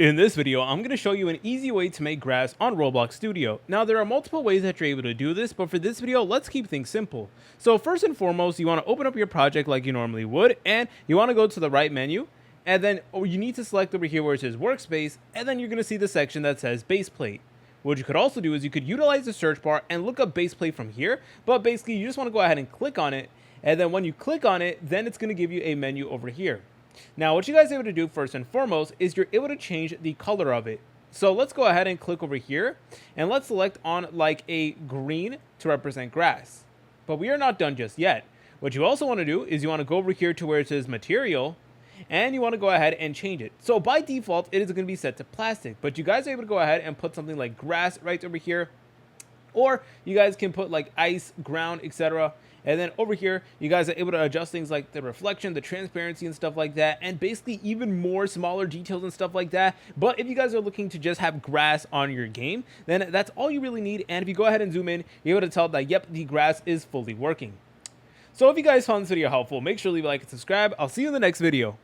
In this video, I'm going to show you an easy way to make grass on Roblox Studio. Now, there are multiple ways that you're able to do this, but for this video, let's keep things simple. So first and foremost, you want to open up your project like you normally would, and you want to go to the right menu, and then you need to select over here where it says workspace, and then you're going to see the section that says base plate. What you could also do is you could utilize the search bar and look up base plate from here, but basically you just want to go ahead and click on it, and then when you click on it, then it's going to give you a menu over here. Now, what you guys are able to do first and foremost is you're able to change the color of it. So let's go ahead and click over here and let's select on like a green to represent grass. But we are not done just yet. What you also want to do is you want to go over here to where it says material and you want to go ahead and change it. So by default, it is going to be set to plastic, but you guys are able to go ahead and put something like grass right over here, or you guys can put like ice, ground, etc. And then over here, you guys are able to adjust things like the reflection, the transparency and stuff like that, and basically even more smaller details and stuff like that. But if you guys are looking to just have grass on your game, then that's all you really need. And if you go ahead and zoom in, you're able to tell that, yep, the grass is fully working. So if you guys found this video helpful, make sure to leave a like and subscribe. I'll see you in the next video.